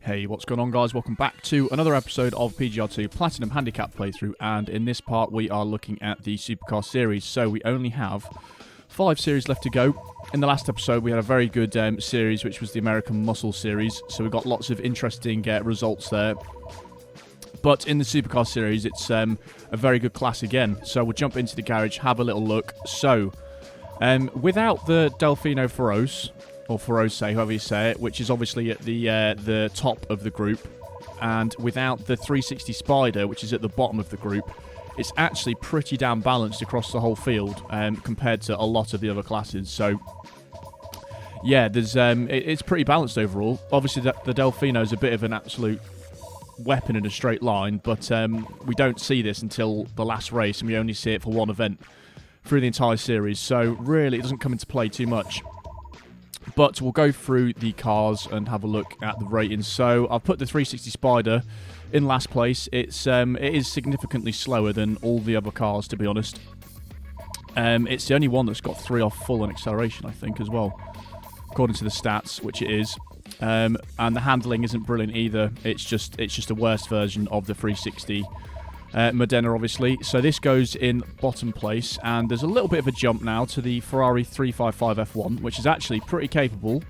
Hey, what's going on, guys? Welcome back to another episode of PGR2 Platinum Handicap playthrough, and in this part we are looking at the Supercar Series. So we only have 5 series left to go. In the last episode we had a very good series, which was the American Muscle Series, so we got lots of interesting results there. But in the Supercar Series it's a very good class again, so we'll jump into the garage, have a little look. So, without the Delfino Feroce, or Feroce, however you say it, which is obviously at the top of the group, and without the 360 Spider, which is at the bottom of the group, it's actually pretty damn balanced across the whole field compared to a lot of the other classes. So, yeah, there's it's pretty balanced overall. Obviously, the Delfino is a bit of an absolute weapon in a straight line, but we don't see this until the last race, and we only see it for one event through the entire series. So, really, it doesn't come into play too much. But we'll go through the cars and have a look at the ratings. So I've put the 360 Spider in last place. It is significantly slower than all the other cars, to be honest. It's the only one that's got 3 off full on acceleration, I think, as well, according to the stats, which it is. And the handling isn't brilliant either. It's just a worse version of the 360 Modena, obviously. So this goes in bottom place, and there's a little bit of a jump now to the Ferrari 355 F1, which is actually pretty capable.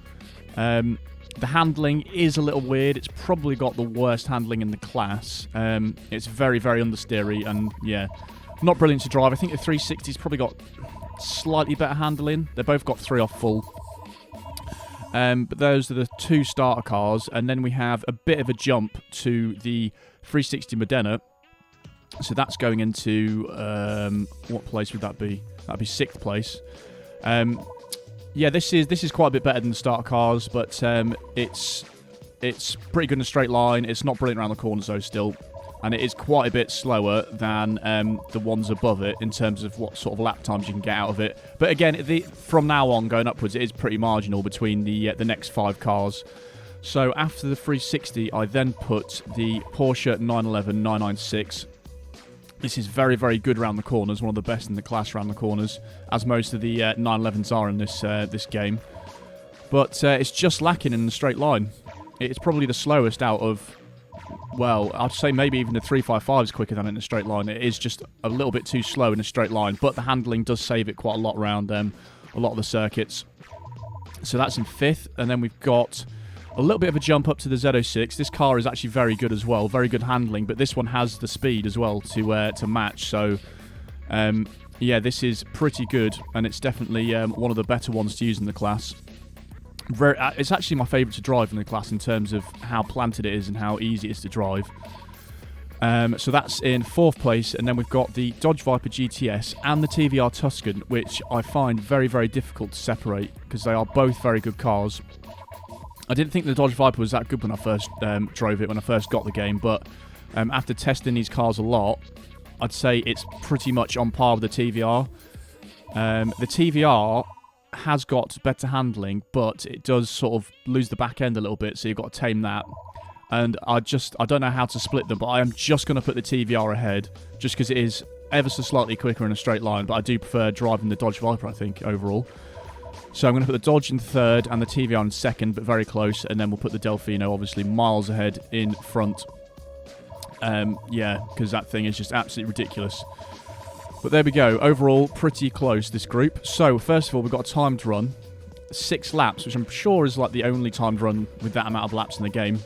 The handling is a little weird. It's probably got the worst handling in the class. It's very, very understeery, and yeah, not brilliant to drive. I think the 360's probably got slightly better handling. They've both got 3 off full. But those are the 2 starter cars, and then we have a bit of a jump to the 360 Modena. So that's going into, what place would that be? That'd be 6th place. Yeah, this is quite a bit better than the starter cars, but it's pretty good in a straight line. It's not brilliant around the corners though still, and it is quite a bit slower than the ones above it in terms of what sort of lap times you can get out of it. But again, from now on going upwards, it is pretty marginal between the next 5 cars. So after the 360, I then put the Porsche 911 996. This is very, very good around the corners, one of the best in the class around the corners, as most of the 911s are in this game. But it's just lacking in the straight line. It's probably the slowest out of, well, I'd say maybe even the 355 is quicker than it in a straight line. It is just a little bit too slow in a straight line, but the handling does save it quite a lot around a lot of the circuits. So that's in 5th, and then we've got a little bit of a jump up to the Z06. This car is actually very good as well, very good handling, but this one has the speed as well to match. So, yeah, this is pretty good, and it's definitely one of the better ones to use in the class. It's actually my favourite to drive in the class in terms of how planted it is and how easy it is to drive. So that's in 4th place, and then we've got the Dodge Viper GTS and the TVR Tuscan, which I find very, very difficult to separate because they are both very good cars. I didn't think the Dodge Viper was that good when I first drove it, when I first got the game, but after testing these cars a lot, I'd say it's pretty much on par with the TVR. The TVR has got better handling, but it does sort of lose the back end a little bit, so you've got to tame that. And I don't know how to split them, but I am just going to put the TVR ahead, just because it is ever so slightly quicker in a straight line, but I do prefer driving the Dodge Viper, I think, overall. So I'm going to put the Dodge in 3rd and the TVR in 2nd, but very close. And then we'll put the Delfino, obviously, miles ahead in front. Yeah, because that thing is just absolutely ridiculous. But there we go. Overall, pretty close, this group. So, first of all, we've got a timed run. 6 laps, which I'm sure is like the only timed run with that amount of laps in the game.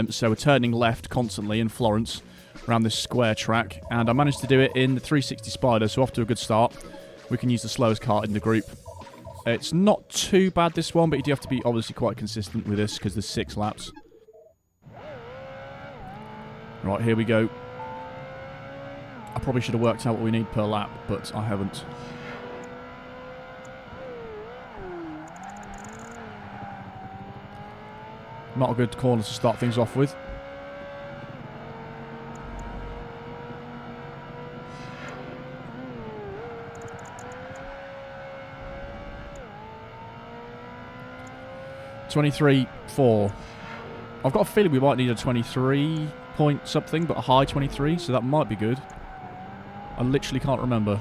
So we're turning left constantly in Florence around this square track. And I managed to do it in the 360 Spider, so off to a good start. We can use the slowest car in the group. It's not too bad, this one, but you do have to be obviously quite consistent with this because there's 6 laps. Right, here we go. I probably should have worked out what we need per lap, but I haven't. Not a good corner to start things off with. .23.4. I've got a feeling we might need a 23 point something, but a high 23, so that might be good. I literally can't remember.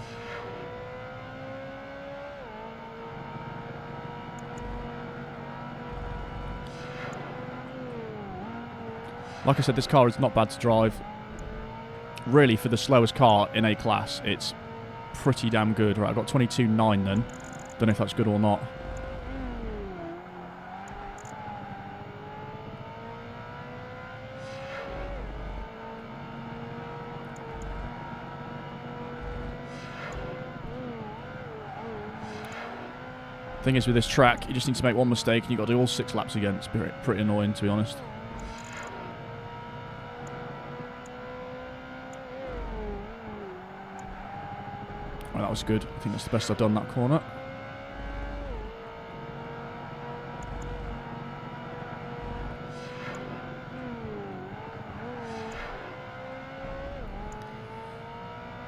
Like I said, this car is not bad to drive. Really, for the slowest car in a class, it's pretty damn good. Right, I've got 22.9 then. Don't know if that's good or not. Thing is, with this track, you just need to make one mistake and you've got to do all 6 laps again. It's pretty annoying, to be honest. Right, that was good. I think that's the best I've done that corner.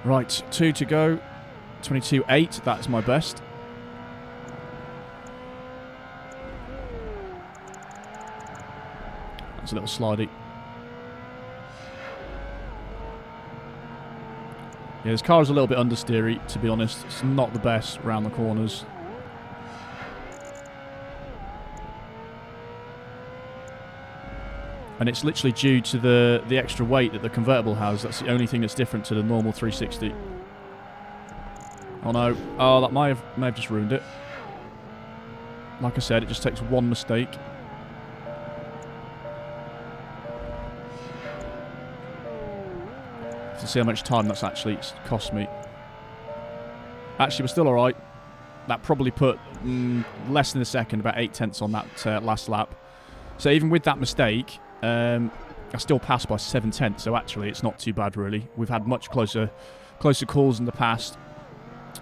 Right, 2 to go. 22.8, that's my best. That's a little slidey. Yeah, this car is a little bit understeery, to be honest. It's not the best around the corners. And it's literally due to the extra weight that the convertible has. That's the only thing that's different to the normal 360. Oh no. Oh, that may have just ruined it. Like I said, it just takes one mistake. To see how much time that's actually cost me. Actually, we're still alright. That probably put less than a second, about 8/10 on that last lap. So even with that mistake, I still passed by 7/10. So actually, it's not too bad, really. We've had much closer calls in the past.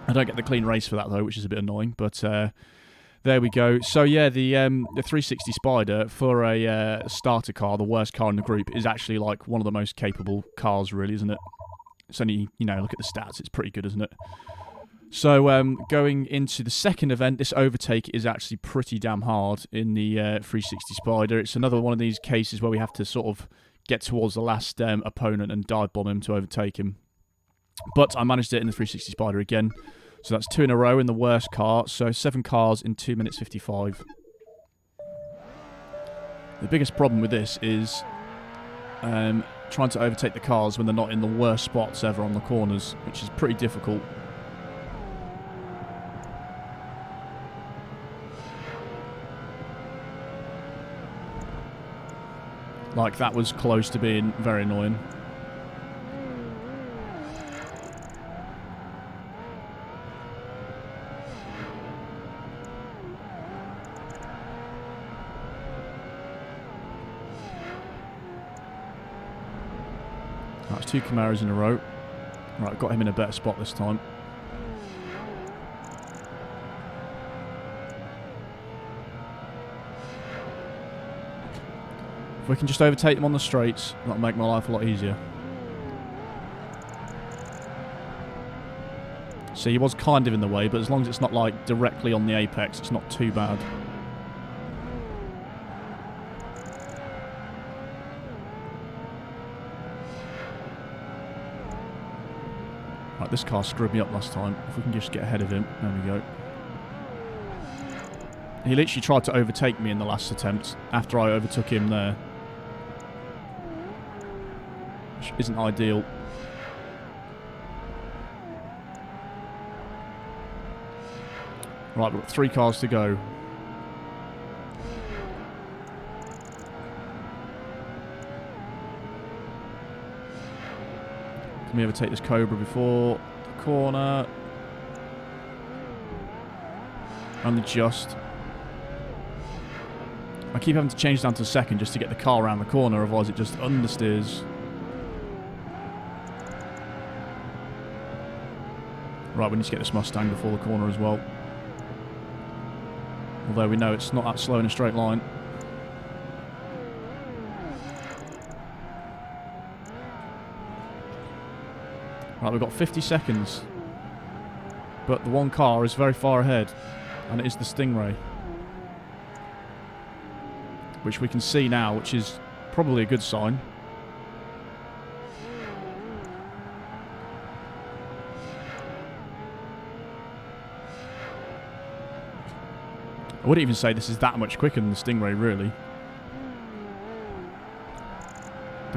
I don't get the clean race for that, though, which is a bit annoying. But there we go. So yeah, the 360 Spider, for a starter car, the worst car in the group, is actually like one of the most capable cars, really, isn't it? It's only, you know, look at the stats, it's pretty good, isn't it? So going into the second event, this overtake is actually pretty damn hard in the 360 Spider. It's another one of these cases where we have to sort of get towards the last opponent and dive bomb him to overtake him. But I managed it in the 360 Spider again. So that's 2 in a row in the worst car. So 7 cars in 2 minutes 55. The biggest problem with this is trying to overtake the cars when they're not in the worst spots ever on the corners, which is pretty difficult. Like, that was close to being very annoying. That's 2 Camaros in a row. Right, got him in a better spot this time. If we can just overtake them on the straights, that'll make my life a lot easier. See, he was kind of in the way, but as long as it's not like directly on the apex, it's not too bad. Right, this car screwed me up last time. If we can just get ahead of him. There we go. He literally tried to overtake me in the last attempt after I overtook him there. Which isn't ideal. Right, we've got 3 cars to go. Can we overtake this Cobra before the corner? Only just. I keep having to change down to second just to get the car around the corner, otherwise it just understeers. Right, we need to get this Mustang before the corner as well. Although we know it's not that slow in a straight line. Right, we've got 50 seconds. But the one car is very far ahead. And it is the Stingray. Which we can see now, which is probably a good sign. I wouldn't even say this is that much quicker than the Stingray, really.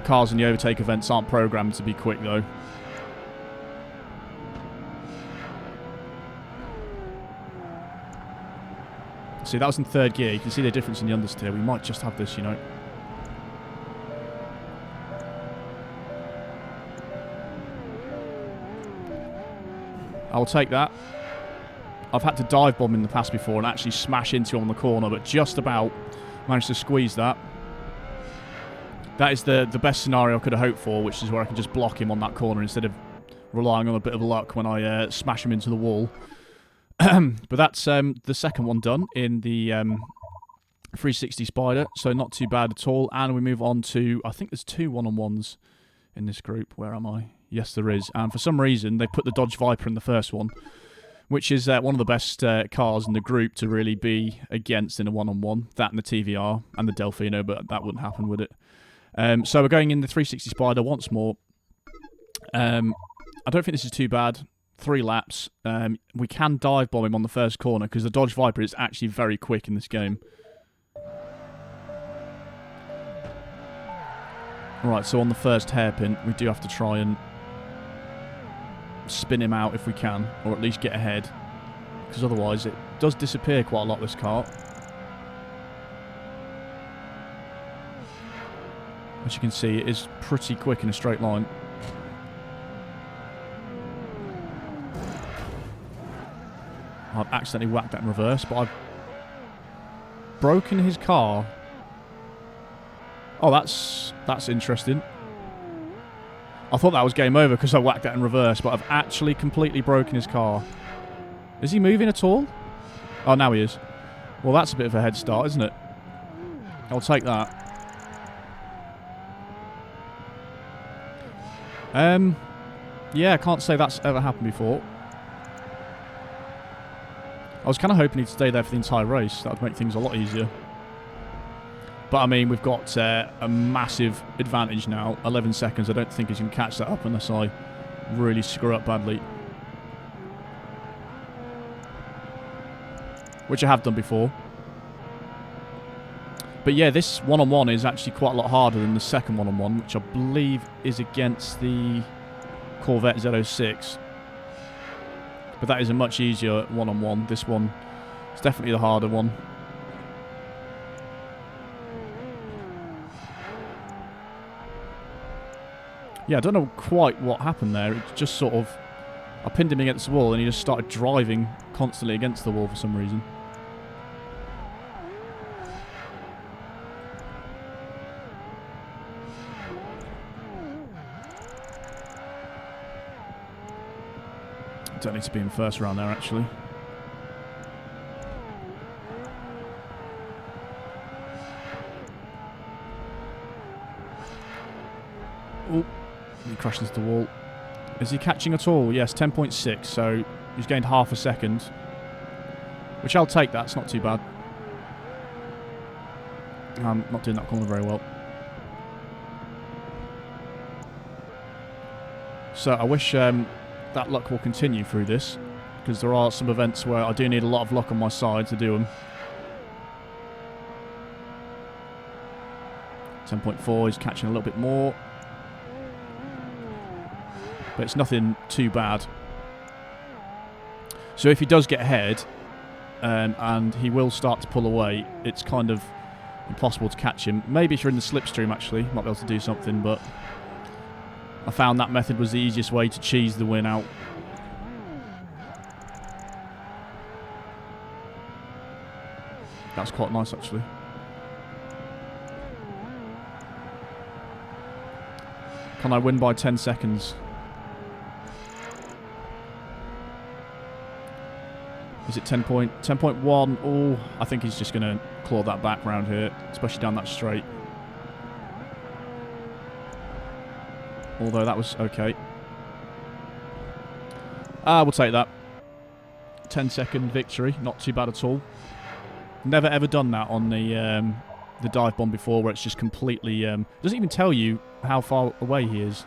cars in the overtake events aren't programmed to be quick, though. See, that was in third gear. You can see the difference in the understeer. We might just have this, you know. I'll take that. I've had to dive bomb in the past before and actually smash into him on the corner, but just about managed to squeeze that. That is the best scenario I could have hoped for, which is where I can just block him on that corner instead of relying on a bit of luck when I smash him into the wall. But that's the second one done in the 360 Spider, so not too bad at all. And we move on to, I think there's 2 one-on-ones in this group. Where am I? Yes, there is. And for some reason, they put the Dodge Viper in the first one, which is one of the best cars in the group to really be against in a one-on-one. That and the TVR and the Delfino, but that wouldn't happen, would it? So we're going in the 360 Spider once more. I don't think this is too bad. 3 laps. We can dive bomb him on the first corner because the Dodge Viper is actually very quick in this game. Alright, so on the first hairpin, we do have to try and spin him out if we can, or at least get ahead, because otherwise it does disappear quite a lot, this car. As you can see, it is pretty quick in a straight line. I've accidentally whacked that in reverse, but I've broken his car. Oh, that's interesting. I thought that was game over because I whacked that in reverse, but I've actually completely broken his car. Is he moving at all? Oh, now he is. Well, that's a bit of a head start, isn't it? I'll take that. Yeah, I can't say that's ever happened before. I was kind of hoping he'd stay there for the entire race. That would make things a lot easier. But, I mean, we've got a massive advantage now. 11 seconds. I don't think he's going to catch that up unless I really screw up badly. Which I have done before. But, yeah, this one-on-one is actually quite a lot harder than the second one-on-one, which I believe is against the Corvette Z06. But that is a much easier one-on-one. This one is definitely the harder one. Yeah, I don't know quite what happened there. It just sort of... I pinned him against the wall and he just started driving constantly against the wall for some reason. Don't need to be in first round there, actually. Oh, he crashed into the wall. Is he catching at all? Yes, 10.6, so he's gained half a second. Which I'll take, that's not too bad. I'm not doing that corner very well. So I wish that luck will continue through this, because there are some events where I do need a lot of luck on my side to do them. 10.4 is catching a little bit more. But it's nothing too bad. So if he does get ahead, and he will start to pull away, it's kind of impossible to catch him. Maybe if you're in the slipstream, actually, might be able to do something, but I found that method was the easiest way to cheese the win out. That's quite nice, actually. Can I win by 10 seconds? Is it 10.1? Oh, I think he's just going to claw that back round here, especially down that straight. Although that was okay. We'll take that. 10-second victory, not too bad at all. Never ever done that on the dive bomb before, where it's just completely doesn't even tell you how far away he is.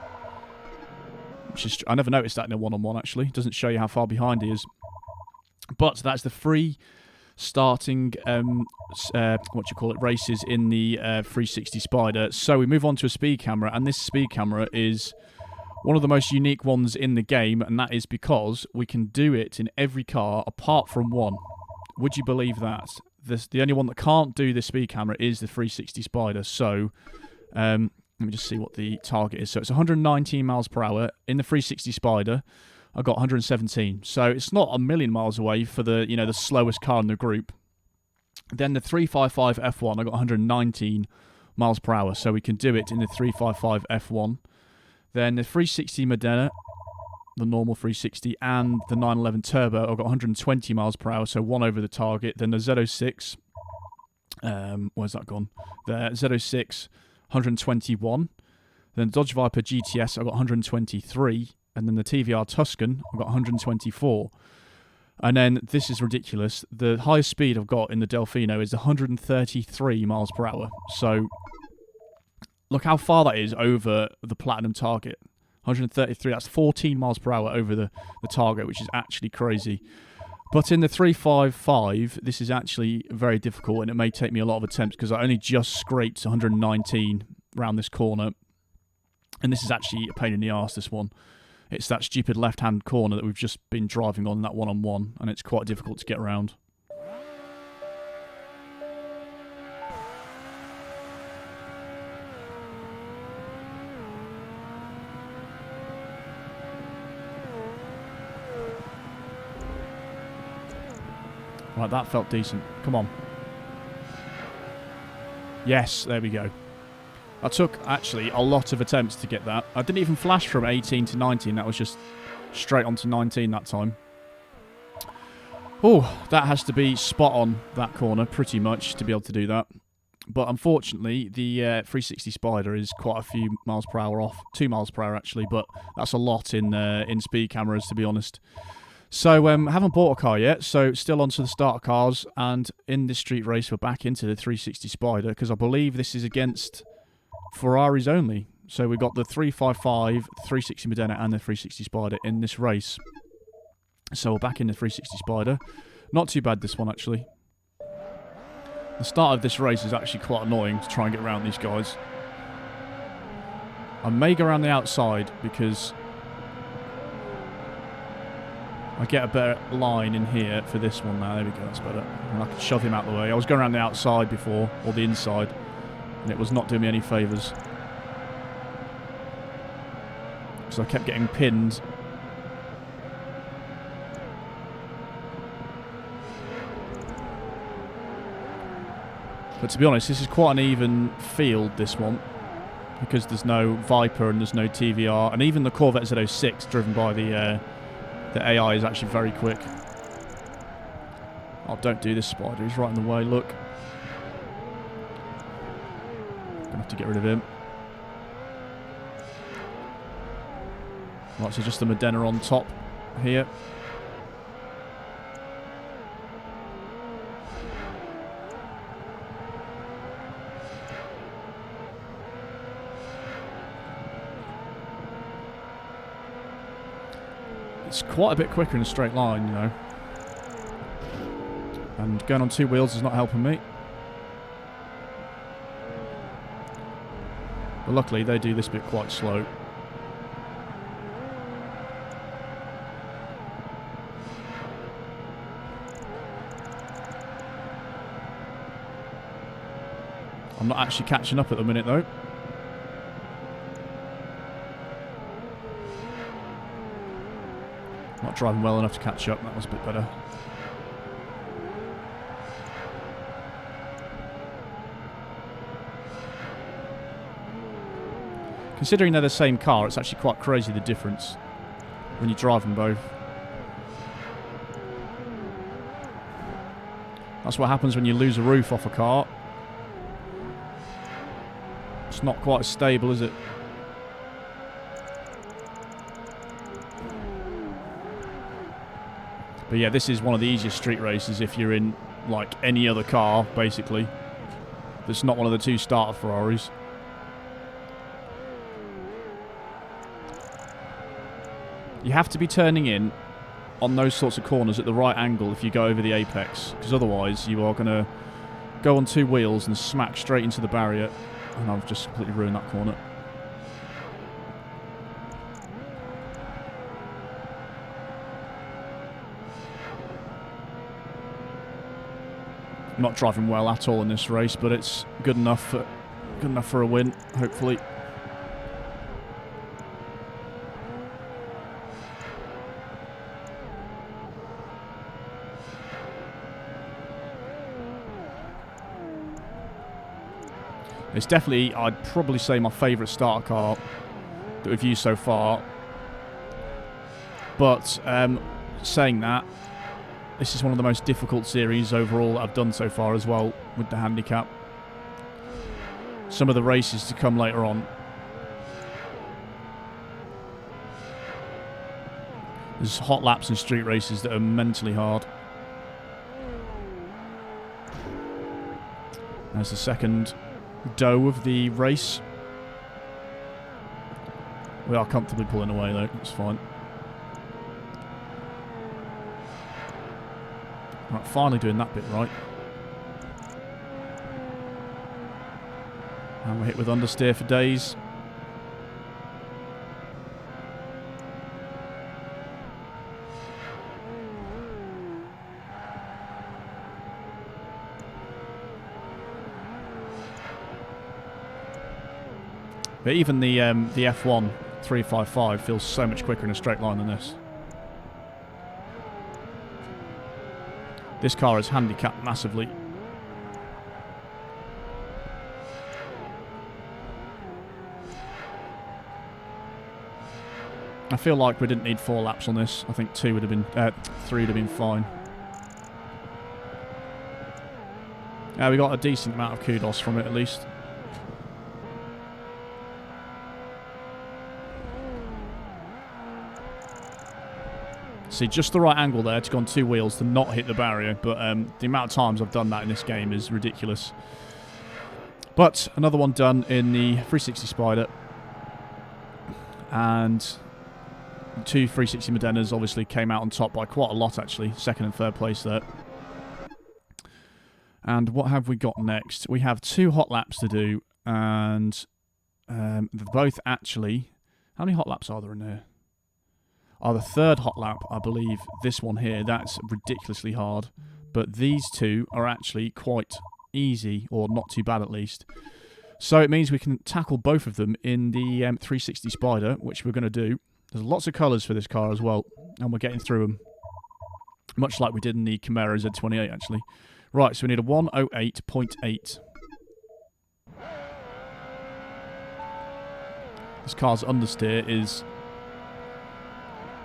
Which is, I never noticed that in a one-on-one actually. It doesn't show you how far behind he is. But that's the free starting races in the 360 Spider. So we move on to a speed camera, and this speed camera is one of the most unique ones in the game, and that is because we can do it in every car apart from one. Would you believe that? The only one that can't do the speed camera is the 360 Spider. So let me just see what the target is. So it's 119 miles per hour in the 360 Spider. I got 117, so it's not a million miles away for the the slowest car in the group. Then the 355 F1, I got 119 miles per hour, so we can do it in the 355 F1. Then the 360 Modena, the normal 360, and the 911 Turbo, I got 120 miles per hour, so one over the target. Then the Z06, where's that gone? The Z06, 121. Then the Dodge Viper GTS, I got 123. And then the TVR Tuscan, I've got 124. And then, this is ridiculous, the highest speed I've got in the Delfino is 133 miles per hour. So, look how far that is over the Platinum target. 133, that's 14 miles per hour over the target, which is actually crazy. But in the 355, this is actually very difficult, and it may take me a lot of attempts, because I only just scraped 119 around this corner. And this is actually a pain in the arse, this one. It's that stupid left-hand corner that we've just been driving on, that one-on-one, and it's quite difficult to get around. Right, that felt decent. Come on. Yes, there we go. I took, actually, a lot of attempts to get that. I didn't even flash from 18 to 19. That was just straight on to 19 that time. Oh, that has to be spot on, that corner, pretty much, to be able to do that. But unfortunately, the 360 Spider is quite a few miles per hour off. 2 miles per hour, actually, but that's a lot in speed cameras, to be honest. So, haven't bought a car yet, so still onto the starter cars. And in this street race, we're back into the 360 Spider, because I believe this is against Ferraris only. So we've got the 355, 360 Modena and the 360 Spider in this race. So we're back in the 360 Spider. Not too bad, this one, actually. The start of this race is actually quite annoying to try and get around these guys. I may go around the outside because I get a better line in here for this one now. There we go, that's better. And I can shove him out the way. I was going around the outside before, or the inside, and it was not doing me any favours. So I kept getting pinned. But to be honest, this is quite an even field, this one, because there's no Viper and there's no TVR, and even the Corvette Z06, driven by the AI, is actually very quick. Oh, don't do this, Spider. He's right in the way, look. Gonna have to get rid of him. Right, so just the Modena on top here. It's quite a bit quicker in a straight line, you know. And going on two wheels is not helping me. But luckily they do this bit quite slow. I'm not actually catching up at the minute though. Not driving well enough to catch up. That was a bit better. Considering they're the same car, it's actually quite crazy the difference when you drive them both. That's what happens when you lose a roof off a car. It's not quite as stable, is it? But yeah, this is one of the easiest street races if you're in, like, any other car, basically. That's not one of the two starter Ferraris. You have to be turning in on those sorts of corners at the right angle if you go over the apex, because otherwise you are going to go on 2 wheels and smack straight into the barrier, and I've just completely ruined that corner. Not driving well at all in this race, but it's good enough for a win, hopefully. It's definitely, I'd probably say, my favourite starter car that we've used so far. But saying that, this is one of the most difficult series overall that I've done so far as well with the handicap. Some of the races to come later on, there's hot laps and street races that are mentally hard. There's the second dough of the race. We are comfortably pulling away though, it's fine. Right, finally doing that bit right. And we're hit with understeer for days. But even the F1 355 feels so much quicker in a straight line than this. This car is handicapped massively. I feel like we didn't need 4 laps on this. I think 3 would have been fine. We got a decent amount of kudos from it at least. See, just the right angle there to go on 2 wheels to not hit the barrier, but the amount of times I've done that in this game is ridiculous. But another one done in the 360 Spider, and 2 360 Modenas obviously came out on top by quite a lot actually, 2nd and 3rd place there. And what have we got next? We have 2 hot laps to do, and they're both actually... How many hot laps are there in there? Oh, the 3rd hot lap, I believe, this one here, that's ridiculously hard. But these 2 are actually quite easy, or not too bad at least. So it means we can tackle both of them in the 360 Spider, which we're going to do. There's lots of colours for this car as well, and we're getting through them. Much like we did in the Camaro Z28, actually. Right, so we need a 108.8. This car's understeer is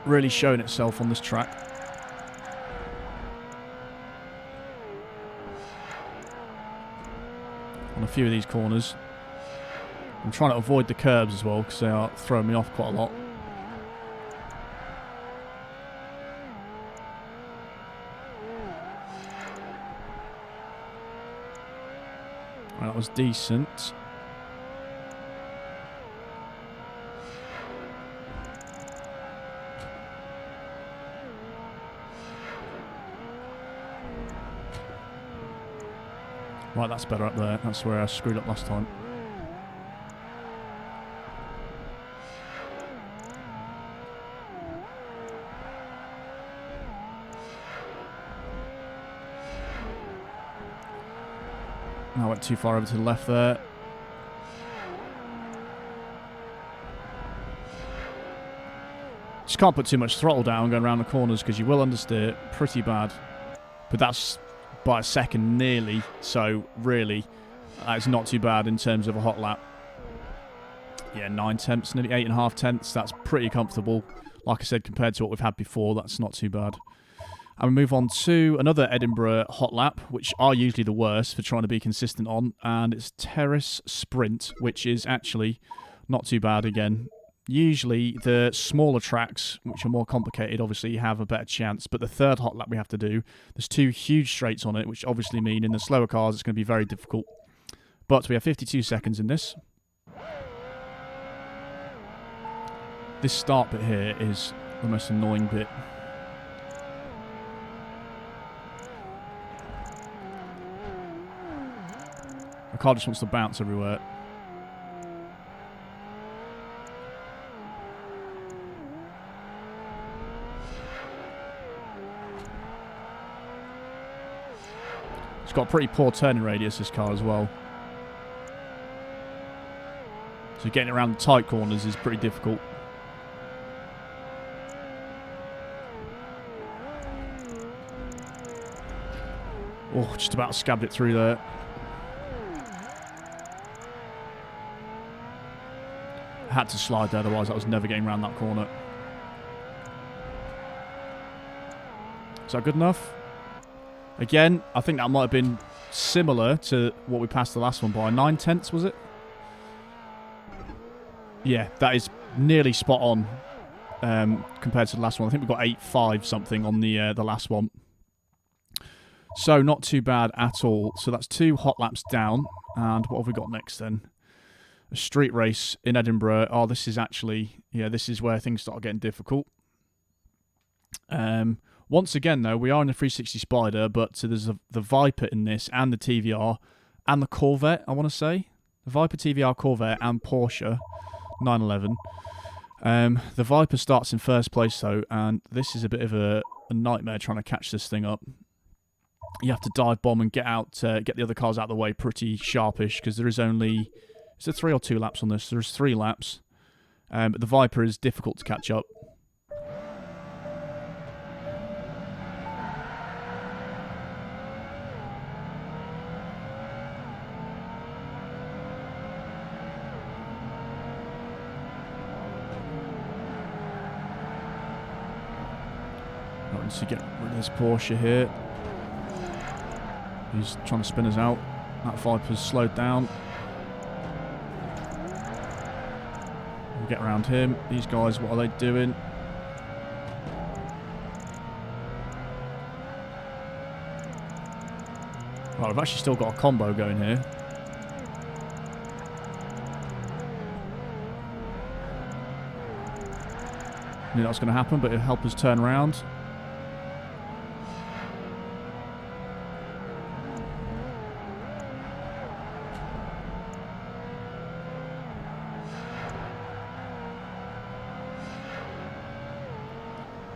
really showing itself on this track. On a few of these corners. I'm trying to avoid the curbs as well because they are throwing me off quite a lot. Right, that was decent. Right, that's better up there. That's where I screwed up last time. I went too far over to the left there. Just can't put too much throttle down going around the corners because you will understeer pretty bad. But that's by a second nearly, so really that's not too bad in terms of a hot lap. Yeah, 9 tenths, nearly 8.5 tenths, that's pretty comfortable. Like I said, compared to what we've had before, that's not too bad. And we move on to another Edinburgh hot lap, which are usually the worst for trying to be consistent on, and it's Terrace Sprint, which is actually not too bad again. Usually the smaller tracks, which are more complicated, obviously you have a better chance, but the 3rd hot lap we have to do, there's 2 huge straights on it, which obviously mean in the slower cars it's going to be very difficult. But we have 52 seconds in this. This start bit here is the most annoying bit. car just wants to bounce everywhere. It's got a pretty poor turning radius, this car, as well. So getting around the tight corners is pretty difficult. Oh, just about scabbed it through there. I had to slide there, otherwise I was never getting around that corner. Is that good enough? Again, I think that might have been similar to what we passed the last one by. 9/10, was it? Yeah, that is nearly spot on compared to the last one. I think we got 8.5 something on the last one. So not too bad at all. So that's 2 hot laps down. And what have we got next then? A street race in Edinburgh. Oh, this is actually, yeah, this is where things start getting difficult. Once again, though, we are in the 360 Spider, but so there's the Viper in this, and the TVR, and the Corvette, I want to say. The Viper, TVR, Corvette, and Porsche 911. The Viper starts in first place, though, and this is a bit of a nightmare trying to catch this thing up. You have to dive bomb and get out, get the other cars out of the way pretty sharpish, because there is only... Is there 3 or 2 laps on this? There's 3 laps. But the Viper is difficult to catch up. Once you get rid of this Porsche here. He's trying to spin us out. That Viper's slowed down. We'll get around him. These guys, what are they doing? Right, I've actually still got a combo going here. Knew that was going to happen, but it'll help us turn around.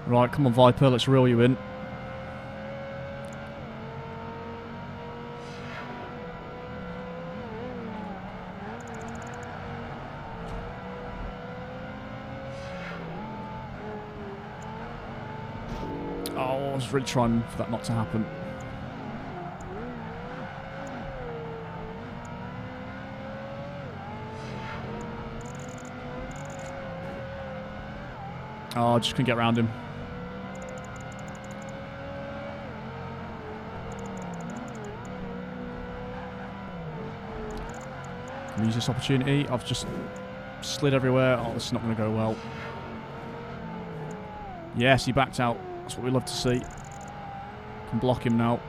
Right, come on Viper, let's reel you in. Oh, I was really trying for that not to happen. Oh, I just couldn't get around him. Use this opportunity. I've just slid everywhere. Oh, this is not going to go well. Yes, he backed out. That's what we love to see. Can block him now.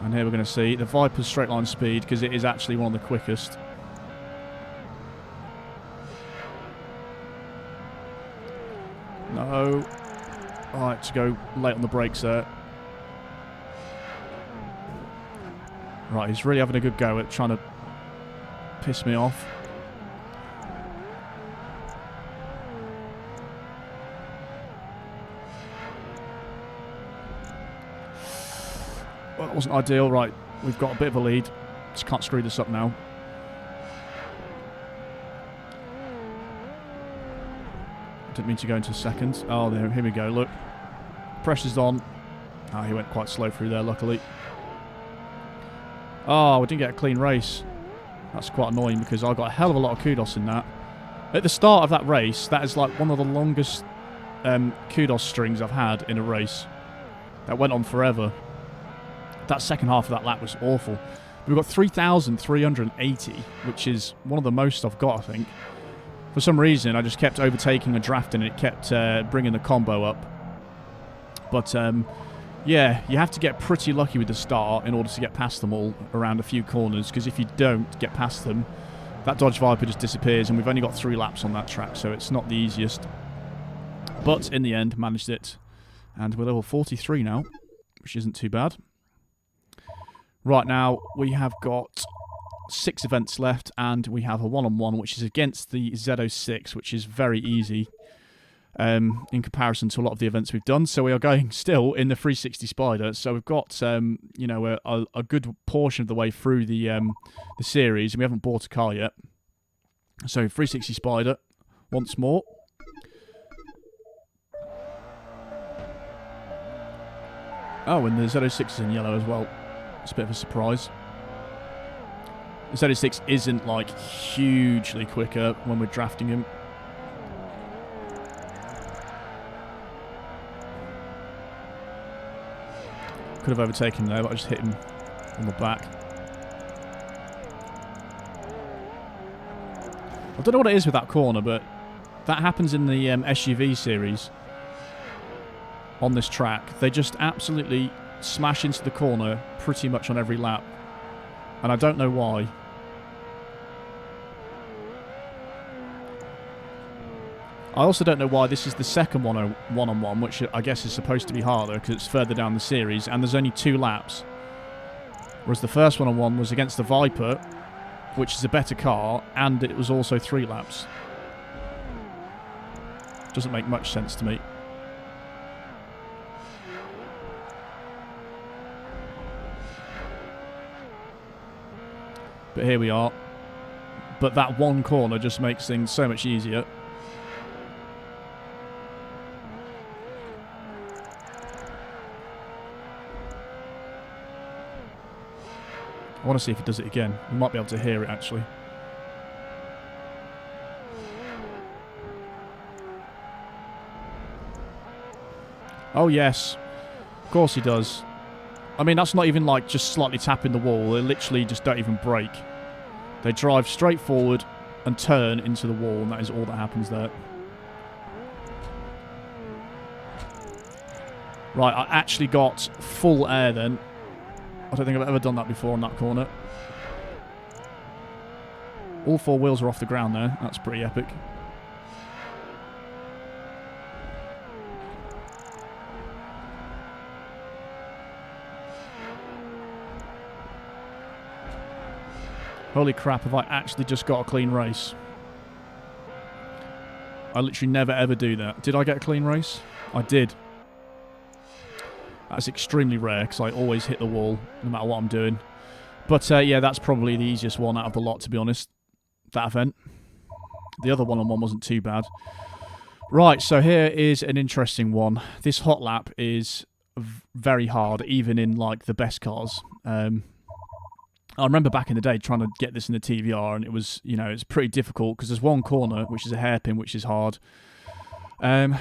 And here we're going to see the Viper's straight line speed, because it is actually one of the quickest. No. Alright, to go late on the brakes there. Right, he's really having a good go at trying to piss me off. Well, that wasn't ideal. Right, we've got a bit of a lead. Just can't screw this up now. Didn't mean to go into second. Oh, there, here we go. Look, pressure's on. Oh, he went quite slow through there, luckily. Oh, we didn't get a clean race. That's quite annoying, because I got a hell of a lot of kudos in that. At the start of that race, that is like one of the longest kudos strings I've had in a race. That went on forever. That second half of that lap was awful. We've got 3,380, which is one of the most I've got, I think. For some reason, I just kept overtaking and drafting, and it kept bringing the combo up. But... yeah, you have to get pretty lucky with the start in order to get past them all around a few corners, because if you don't get past them, that Dodge Viper just disappears, and we've only got 3 laps on that track, so it's not the easiest. But in the end, managed it. And we're level 43 now. which isn't too bad. Right now, we have got 6 events left, and we have a one-on-one, which is against the Z06, which is very easy in comparison to a lot of the events we've done. So we are going still in the 360 Spider. So we've got, you know, a good portion of the way through the series, and we haven't bought a car yet. So 360 Spider once more. Oh, and the Z06 is in yellow as well. It's a bit of a surprise. The Z06 isn't, like, hugely quicker when we're drafting him. Could have overtaken him there, but I just hit him on the back. I don't know what it is with that corner, but that happens in the SUV series on this track. They just absolutely smash into the corner pretty much on every lap. And I don't know why. I also don't know why this is the second one-on-one, which I guess is supposed to be harder because it's further down the series, and there's only 2 laps. Whereas the first one-on-one was against the Viper, which is a better car, and it was also 3 laps. Doesn't make much sense to me. But here we are. But that one corner just makes things so much easier. I want to see if it does it again. We might be able to hear it, actually. Oh, yes. Of course he does. I mean, that's not even, like, just slightly tapping the wall. They literally just don't even brake. They drive straight forward and turn into the wall, and that is all that happens there. Right, I actually got full air then. I don't think I've ever done that before on that corner. All 4 wheels are off the ground there. That's pretty epic. Holy crap, have I actually just got a clean race? I literally never ever do that. Did I get a clean race? I did. That's extremely rare because I always hit the wall no matter what I'm doing. But yeah, that's probably the easiest one out of the lot, to be honest. That event. The other one-on-one wasn't too bad. Right, so here is an interesting one. This hot lap is very hard, even in like the best cars. I remember back in the day trying to get this in the TVR, and it was, you know, it's pretty difficult because there's one corner, which is a hairpin, which is hard.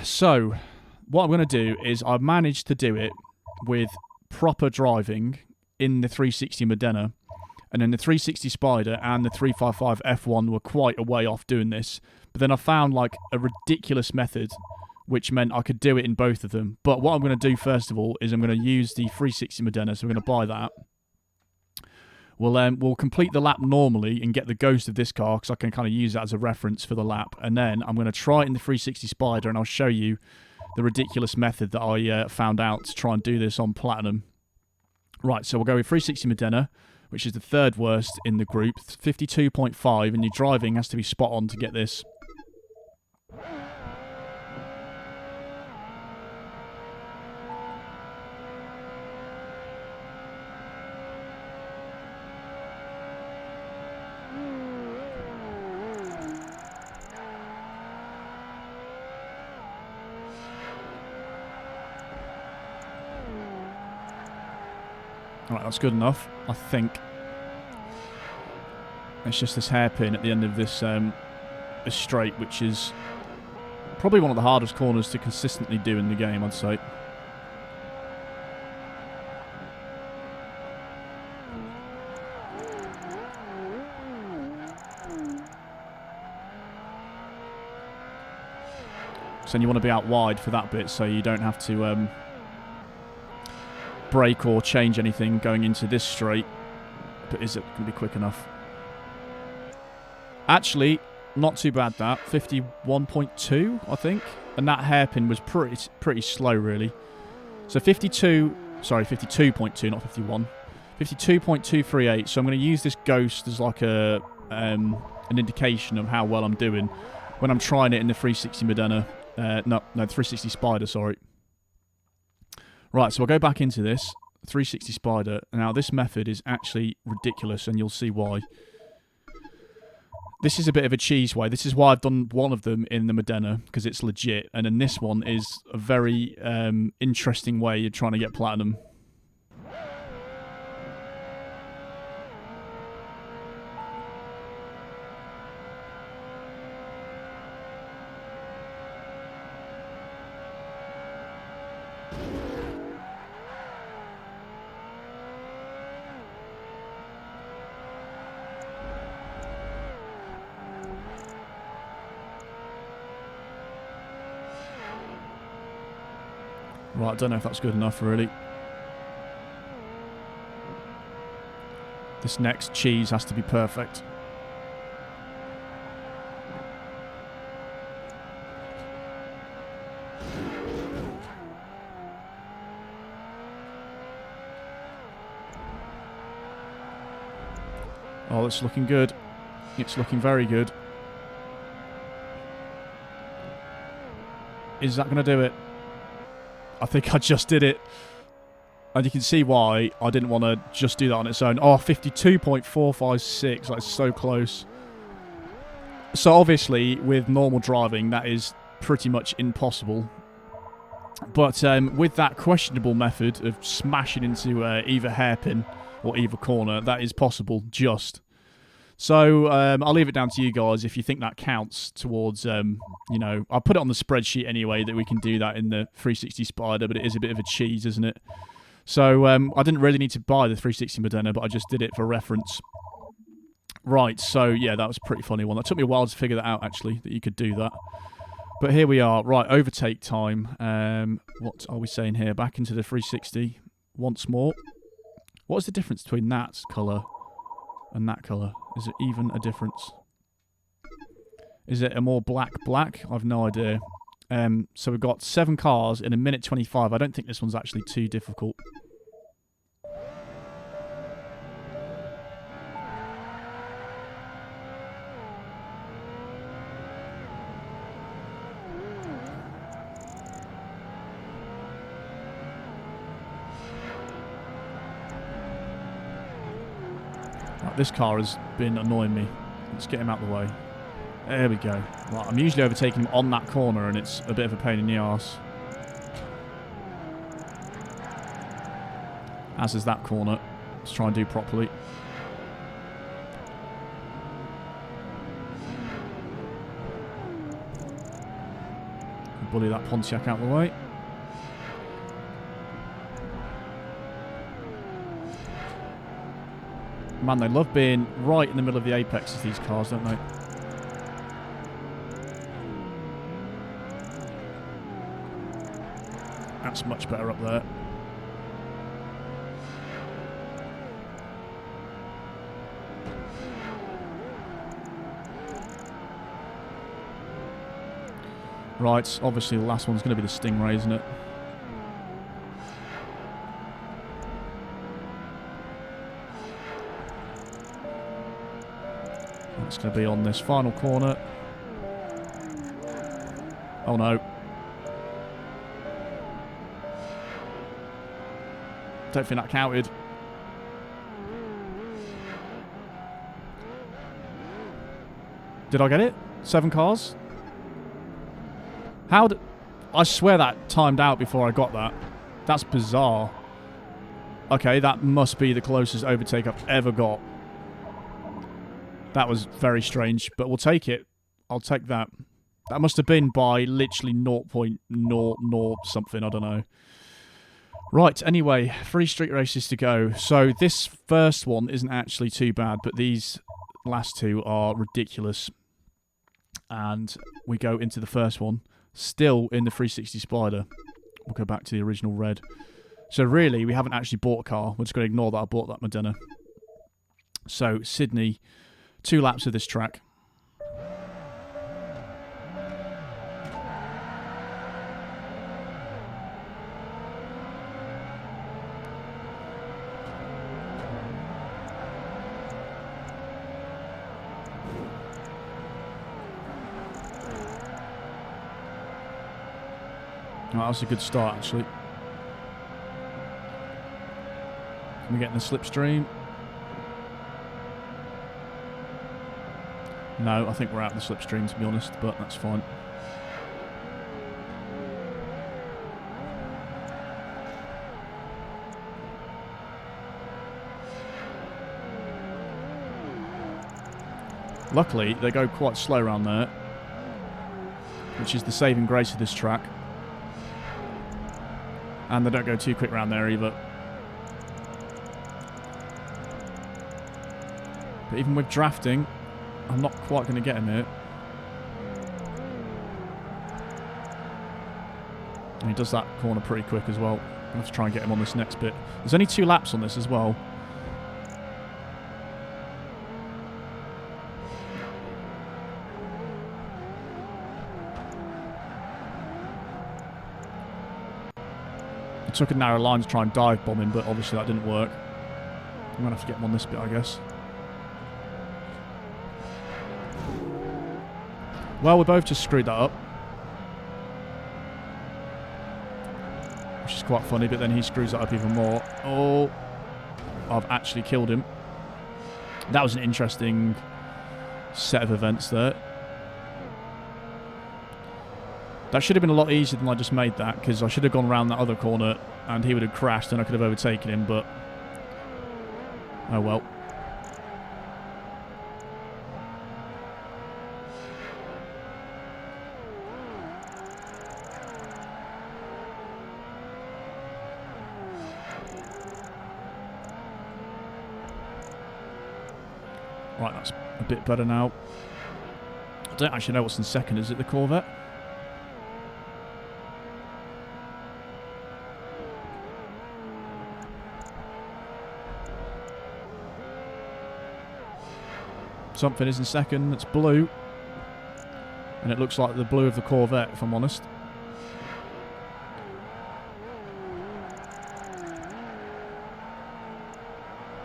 So, what I'm going to do is I've managed to do it with proper driving in the 360 Modena, and then the 360 Spider and the 355 F1 were quite a way off doing this. But then I found, like, a ridiculous method, which meant I could do it in both of them. But what I'm going to do, first of all, is I'm going to use the 360 Modena, so we're going to buy that. We'll complete the lap normally and get the ghost of this car because I can kind of use that as a reference for the lap. And then I'm going to try it in the 360 Spider, and I'll show you the ridiculous method that I found out to try and do this on Platinum. Right, so we'll go with 360 Modena, which is the 3rd worst in the group, 52.5, and your driving has to be spot on to get this. Alright, that's good enough, I think. It's just this hairpin at the end of this straight, which is probably one of the hardest corners to consistently do in the game, I'd say. So you want to be out wide for that bit so you don't have to brake or change anything going into this straight. But is it going to be quick enough? Actually, not too bad that. 51.2, I think. And that hairpin was pretty slow, really. So 52 Sorry, 52.2, not 51. 52.238. So I'm going to use this Ghost as like an indication of how well I'm doing when I'm trying it in the 360 Modena. No, 360 Spider, sorry. Right, so I'll go back into this 360 Spider. Now, this method is actually ridiculous, and you'll see why. This is a bit of a cheese way. This is why I've done one of them in the Modena, because it's legit. And then this one is a very interesting way of trying to get platinum. Right, I don't know if that's good enough, really. This next cheese has to be perfect. Oh, it's looking good. It's looking very good. Is that going to do it? I think I just did it. And you can see why I didn't want to just do that on its own. Oh, 52.456. That's so close. So obviously, with normal driving, that is pretty much impossible. But with that questionable method of smashing into either hairpin or either corner, that is possible, just. So I'll leave it down to you guys if you think that counts towards, you know, I'll put it on the spreadsheet anyway that we can do that in the 360 Spider, but it is a bit of a cheese, isn't it? So I didn't really need to buy the 360 Modena, but I just did it for reference. Right, so yeah, that was a pretty funny one. That took me a while to figure that out, actually, that you could do that. But here we are. Right, overtake time. What are we saying here? Back into the 360 once more. What is the difference between that colour and that colour? Is it even a difference? Is it a more black? I've no idea. So we've got 7 cars in a minute 25. I don't think this one's actually too difficult. Right, this car has been annoying me. Let's get him out of the way. There we go. Right, I'm usually overtaking him on that corner, and it's a bit of a pain in the arse. As is that corner. Let's try and do properly. Bully that Pontiac out of the way. Man, they love being right in the middle of the apexes, these cars, don't they? That's much better up there. Right, obviously the last one's going to be the Stingray, isn't it? It's going to be on this final corner. Oh no. Don't think that counted. Did I get it? 7 cars? How did... I swear that timed out before I got that. That's bizarre. Okay, that must be the closest overtake I've ever got. That was very strange, but we'll take it. I'll take that. That must have been by literally 0.00 something, I don't know. Right, anyway, 3 street races to go. So this first one isn't actually too bad, but these last 2 are ridiculous. And we go into the first one, still in the 360 Spider. We'll go back to the original red. So really, we haven't actually bought a car. We're just going to ignore that I bought that Modena. So, Sydney, 2 laps of this track. Right, that's a good start, actually. Can we get in the slipstream? No, I think we're out of the slipstream, to be honest, but that's fine. Luckily, they go quite slow around there, which is the saving grace of this track. And they don't go too quick around there either. But even with drafting, I'm not quite going to get him here. And he does that corner pretty quick as well. I have to try and get him on this next bit. There's only 2 laps on this as well. I took a narrow line to try and dive bomb him, but obviously that didn't work. I'm going to have to get him on this bit, I guess. Well, we both just screwed that up. Which is quite funny, but then he screws that up even more. Oh, I've actually killed him. That was an interesting set of events there. That should have been a lot easier than I just made that, because I should have gone around that other corner and he would have crashed and I could have overtaken him, but oh well. Right, that's a bit better now. I don't actually know what's in second. Is it the Corvette? Something is in second that's blue. And it looks like the blue of the Corvette, if I'm honest.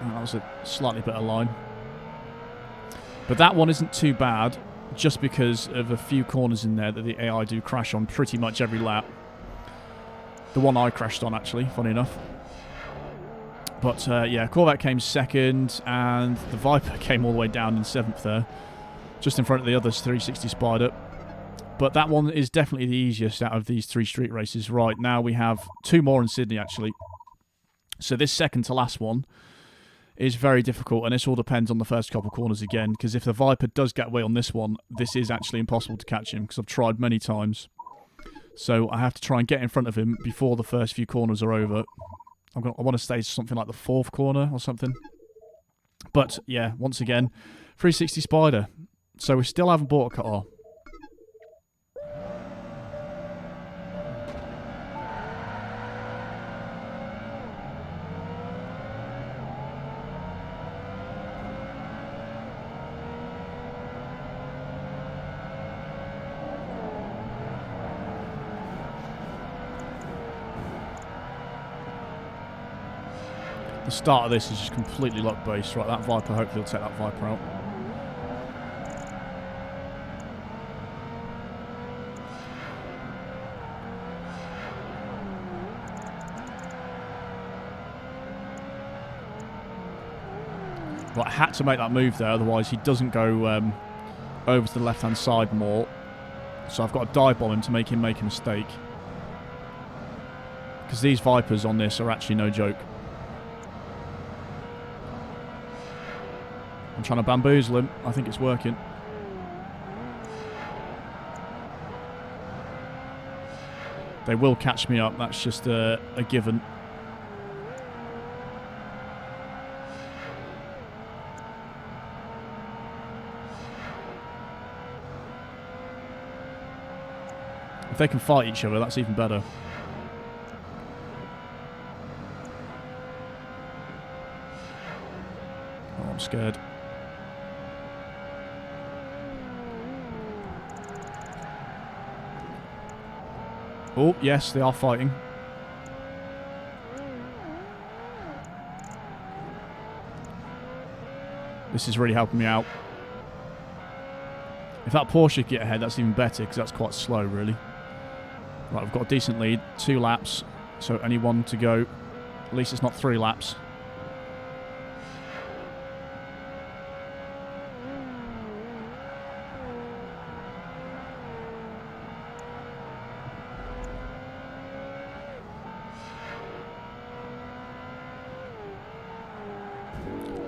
And that was a slightly better line. But that one isn't too bad, just because of a few corners in there that the AI do crash on pretty much every lap. The one I crashed on, actually, funny enough. But, yeah, Corvette came second, and the Viper came all the way down in 7th there, just in front of the other 360 Spider. But that one is definitely the easiest out of these 3 street races. Right, now we have 2 more in Sydney, actually. So this second to last one is very difficult, and this all depends on the first couple of corners again, because if the Viper does get away on this one, this is actually impossible to catch him, because I've tried many times. So I have to try and get in front of him before the first few corners are over. I want to stay something like the 4th corner or something. But, yeah, once again, 360 Spider. So we still haven't bought a car. The start of this is just completely luck-based. Right, that Viper, hopefully will take that Viper out. Right, I had to make that move there, otherwise he doesn't go over to the left-hand side more. So I've got to dive bomb him to make him make a mistake. Because these Vipers on this are actually no joke. I'm trying to bamboozle him. I think it's working. They will catch me up. That's just a given. If they can fight each other, that's even better. Oh, I'm scared. Oh, yes, they are fighting. This is really helping me out. If that Porsche could get ahead, that's even better, because that's quite slow, really. Right, we've got a decent lead. 2 laps, so only 1 to go. At least it's not 3 laps.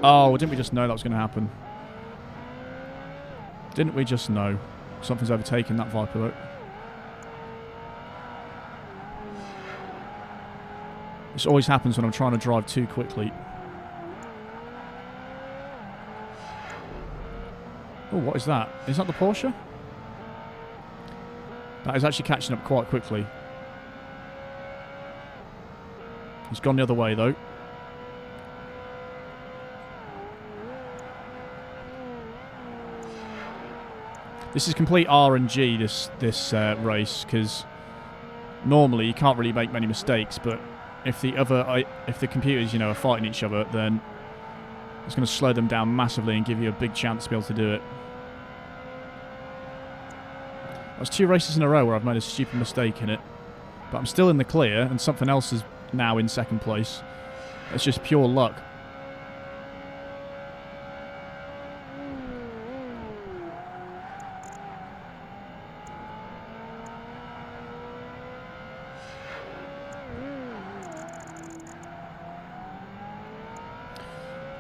Oh, didn't we just know that was going to happen? Didn't we just know? Something's overtaken that Viper, though. This always happens when I'm trying to drive too quickly. Oh, what is that? Is that the Porsche? That is actually catching up quite quickly. It's gone the other way, though. This is complete RNG, this race, because normally you can't really make many mistakes, but if the computers, are fighting each other, then it's going to slow them down massively and give you a big chance to be able to do it. That's 2 races in a row where I've made a stupid mistake in it, but I'm still in the clear, and something else is now in second place. It's just pure luck.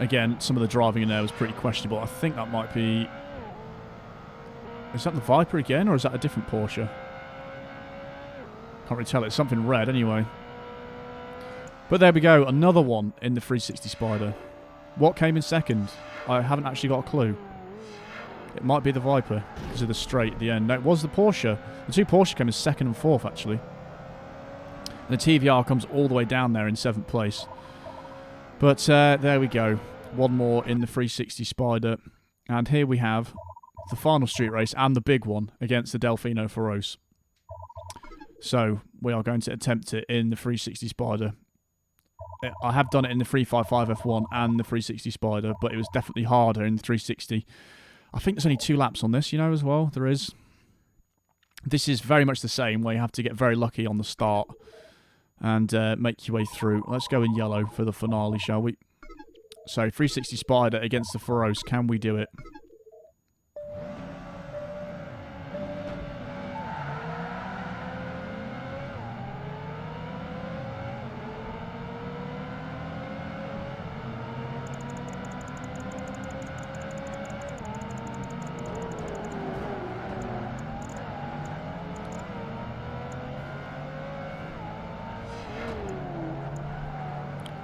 Again, some of the driving in there was pretty questionable. I think that might be... Is that the Viper again, or is that a different Porsche? Can't really tell. It's something red anyway. But there we go. Another one in the 360 Spider. What came in second? I haven't actually got a clue. It might be the Viper because of the straight at the end. No, it was the Porsche. The 2 Porsche came in second and fourth, actually. And the TVR comes all the way down there in 7th place. But there we go. One more in the 360 Spider. And here we have the final street race and the big one against the Delfino Feroce. So we are going to attempt it in the 360 Spider. I have done it in the 355 F1 and the 360 Spider, but it was definitely harder in the 360. I think there's only 2 laps on this, as well. There is. This is very much the same, where you have to get very lucky on the start and make your way through. Let's go in yellow for the finale, shall we? So, 360 Spider against the Feroce. Can we do it?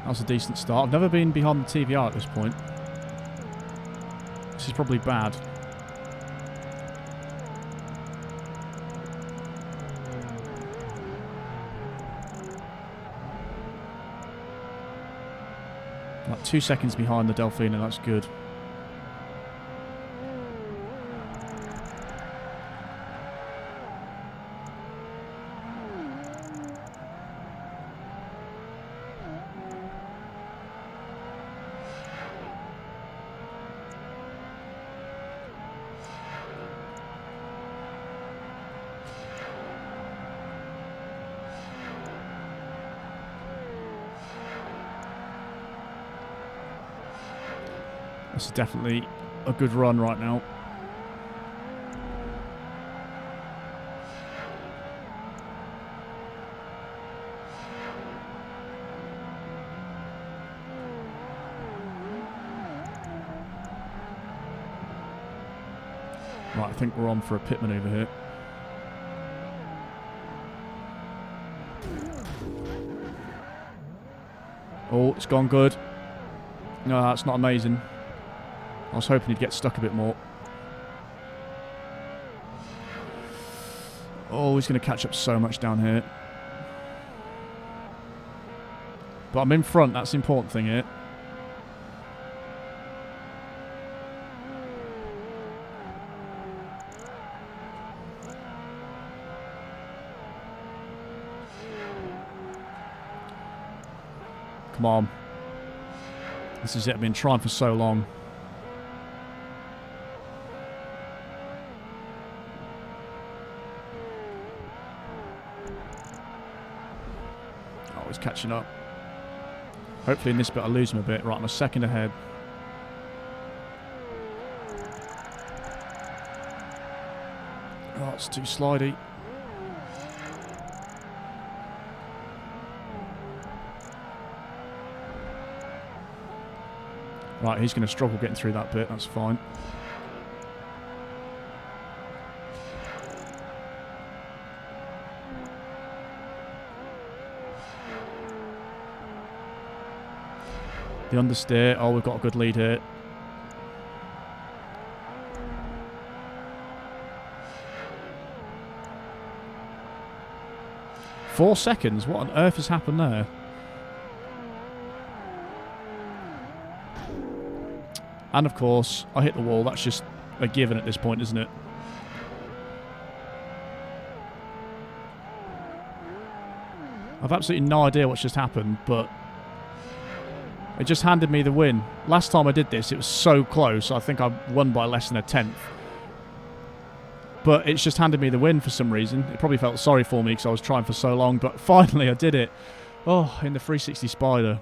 That's a decent start. I've never been behind the TVR at this point. This is probably bad. Like 2 seconds behind the Delfino, that's good. This is definitely a good run right now. Right, I think we're on for a pit maneuver here. Oh, it's gone good. No, that's not amazing. I was hoping he'd get stuck a bit more. Oh, he's going to catch up so much down here. But I'm in front, that's the important thing here. Come on. This is it, I've been trying for so long. catching up. Hopefully in this bit I lose him a bit. Right, I'm a second ahead. Oh, it's too slidey. Right, he's going to struggle getting through that bit. That's fine. The understeer. Oh, we've got a good lead here. Four seconds? What on earth has happened there? And of course, I hit the wall. That's just a given at this point, isn't it? I've absolutely no idea what's just happened, but it just handed me the win. Last time I did this, it was so close. I think I won by less than a tenth. But it's just handed me the win for some reason. It probably felt sorry for me because I was trying for so long, but finally I did it. Oh, in the 360 Spider.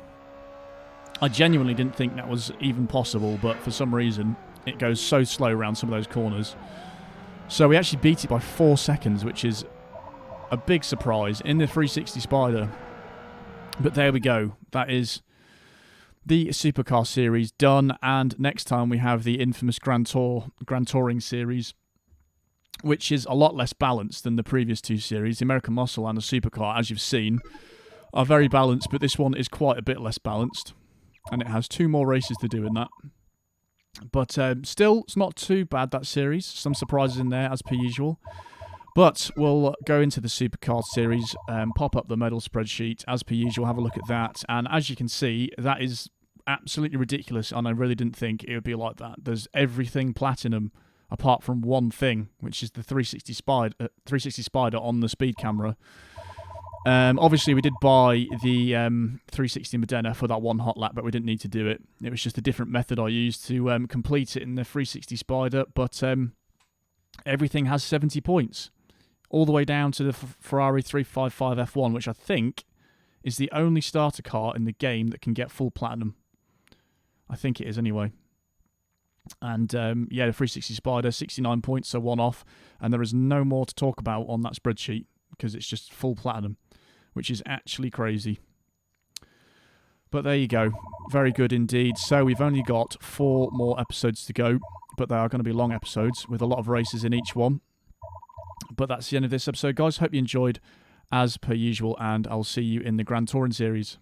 I genuinely didn't think that was even possible, but for some reason it goes so slow around some of those corners. So we actually beat it by 4 seconds, which is a big surprise in the 360 Spider. But there we go. That is the Supercar Series done, and next time we have the infamous Grand Touring Series, which is a lot less balanced than the previous two series. The American Muscle and the Supercar, as you've seen, are very balanced, but this one is quite a bit less balanced, and it has 2 more races to do in that. But still, it's not too bad, that series. Some surprises in there, as per usual. But we'll go into the Supercar Series, pop up the medal spreadsheet, as per usual, have a look at that. And as you can see, that is absolutely ridiculous, and I really didn't think it would be like that. There's everything platinum, apart from one thing, which is the 360 Spider on the speed camera. Obviously, we did buy the 360 Modena for that one hot lap, but we didn't need to do it. It was just a different method I used to complete it in the 360 Spider, but everything has 70 points. All the way down to the Ferrari 355 F1, which I think is the only starter car in the game that can get full platinum. I think it is anyway. And yeah, the 360 Spider, 69 points, so 1 off. And there is no more to talk about on that spreadsheet because it's just full platinum, which is actually crazy. But there you go. Very good indeed. So we've only got 4 more episodes to go, but they are going to be long episodes with a lot of races in each one. But that's the end of this episode, guys. Hope you enjoyed, as per usual, and I'll see you in the Grand Touring Series.